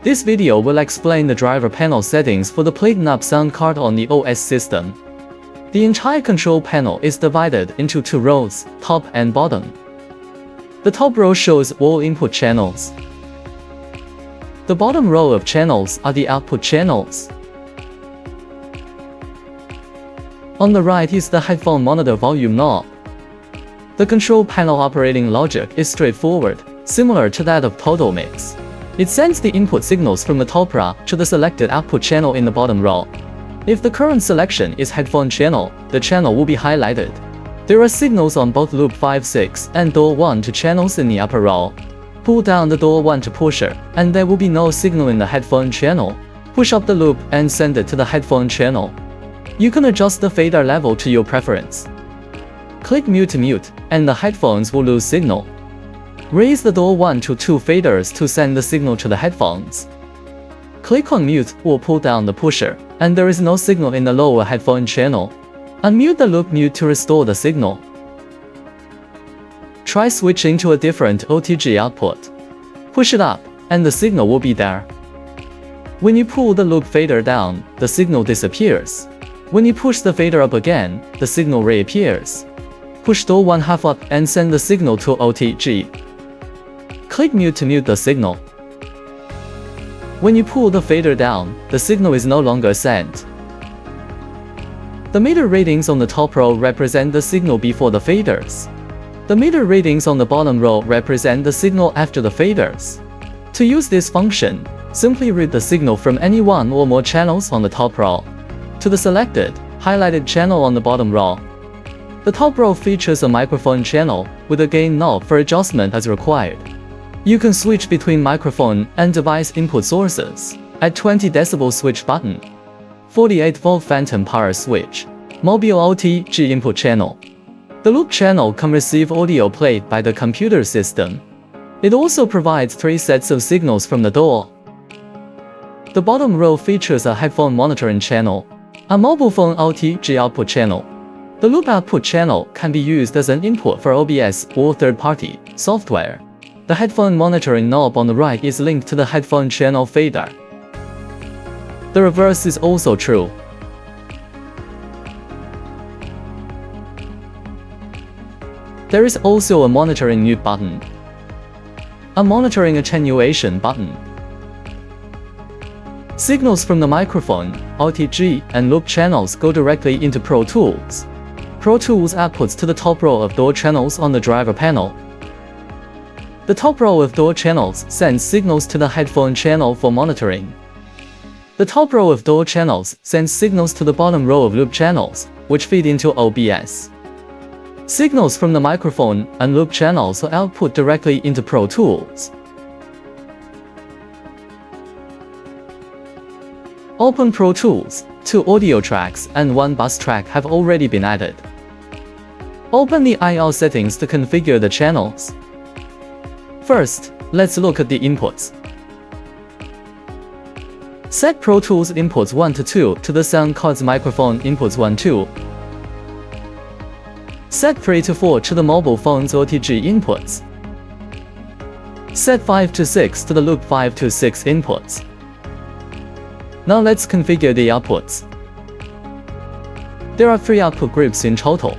This video will explain the driver panel settings for the Platane sound card on the OS system. The entire control panel is divided into two rows, top and bottom. The top row shows all input channels. The bottom row of channels are the output channels. On the right is the headphone monitor volume knob. The control panel operating logic is straightforward, similar to that of Total Mix. It sends the input signals from the top row to the selected output channel in the bottom row. If the current selection is headphone channel, the channel will be highlighted. There are signals on both loop 5, 6 and door 1 to channels in the upper row. Pull down the door 1 to pusher, and there will be no signal in the headphone channel. Push up the loop and send it to the headphone channel. You can adjust the fader level to your preference. Click mute to mute, and the headphones will lose signal. Raise the door 1 to 2 faders to send the signal to the headphones. Click on mute or pull down the pusher, and there is no signal in the lower headphone channel. Unmute the loop mute to restore the signal. Try switching to a different OTG output. Push it up, and the signal will be there. When you pull the loop fader down, the signal disappears. When you push the fader up again, the signal reappears. Push door 1 half up and send the signal to OTG. Click mute to mute the signal. When you pull the fader down, the signal is no longer sent. The meter readings on the top row represent the signal before the faders. The meter readings on the bottom row represent the signal after the faders. To use this function, simply read the signal from any one or more channels on the top row to the selected, highlighted channel on the bottom row. The top row features a microphone channel with a gain knob for adjustment as required. You can switch between microphone and device input sources at 20 dB switch button, 48V phantom power switch, mobile OTG input channel. The loop channel can receive audio played by the computer system. It also provides 3 sets of signals from the door. The bottom row features a headphone monitoring channel, a mobile phone OTG output channel. The loop output channel can be used as an input for OBS or third-party software. The headphone monitoring knob on the right is linked to the headphone channel fader. The reverse is also true. There is also a monitoring mute button, a monitoring attenuation button. Signals from the microphone, OTG, and loop channels go directly into Pro Tools. Pro Tools outputs to the top row of door channels on the driver panel. The top row of door channels sends signals to the headphone channel for monitoring. The top row of door channels sends signals to the bottom row of loop channels, which feed into OBS. Signals from the microphone and loop channels are output directly into Pro Tools. Open Pro Tools. 2 audio tracks and 1 bus track have already been added. Open the I/O settings to configure the channels. First, let's look at the inputs. Set Pro Tools inputs 1 to 2 to the sound card's microphone inputs 1, 2. Set 3 to 4 to the mobile phone's OTG inputs. Set 5 to 6 to the loop 5 to 6 inputs. Now let's configure the outputs. There are 3 output groups in total.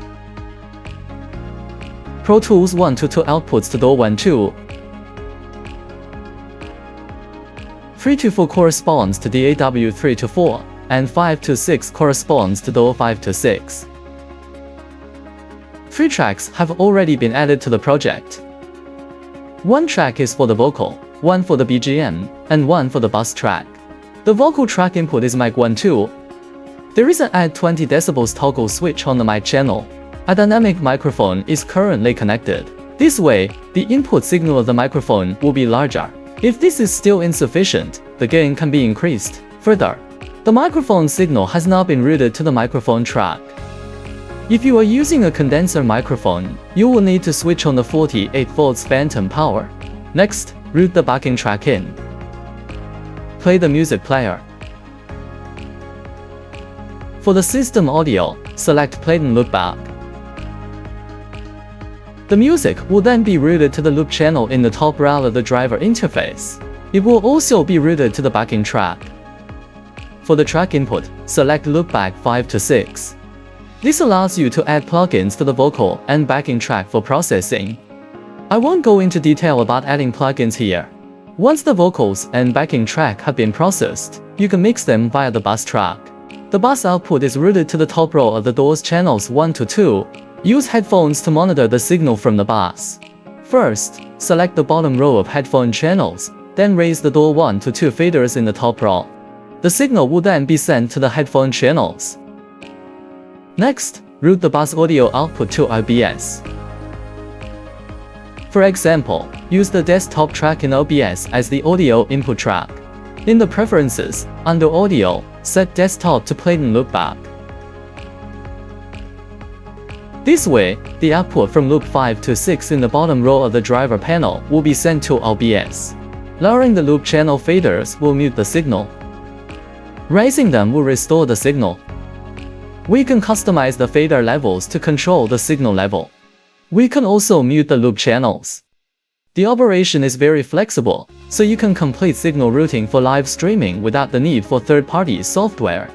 Pro Tools 1 to 2 outputs to door 1, 2. 3 to 4 corresponds to DAW 3 to 4, and 5 to 6 corresponds to door 5 to 6. 3 tracks have already been added to the project. 1 track is for the vocal, 1 for the BGM, and 1 for the bus track. The vocal track input is mic 1, 2. There is an add 20 dB toggle switch on the mic channel. A dynamic microphone is currently connected. This way, the input signal of the microphone will be larger. If this is still insufficient, the gain can be increased further. The microphone signal has now been routed to the microphone track. If you are using a condenser microphone, you will need to switch on the 48V phantom power. Next, route the backing track in. Play the music player. For the system audio, select Platane loopback. The music will then be routed to the loop channel in the top row of the driver interface. It will also be routed to the backing track. For the track input, select loopback 5 to 6. This allows you to add plugins to the vocal and backing track for processing. I won't go into detail about adding plugins here. Once the vocals and backing track have been processed, you can mix them via the bus track. The bus output is routed to the top row of the doors channels 1 to 2. Use headphones to monitor the signal from the bus. First, select the bottom row of headphone channels, then raise the door 1 to 2 faders in the top row. The signal will then be sent to the headphone channels. Next, route the bus audio output to OBS. For example, use the desktop track in OBS as the audio input track. In the preferences, under audio, set desktop to Platane loopback. This way, the output from loop 5 to 6 in the bottom row of the driver panel will be sent to OBS. Lowering the loop channel faders will mute the signal. Raising them will restore the signal. We can customize the fader levels to control the signal level. We can also mute the loop channels. The operation is very flexible, so you can complete signal routing for live streaming without the need for third-party software.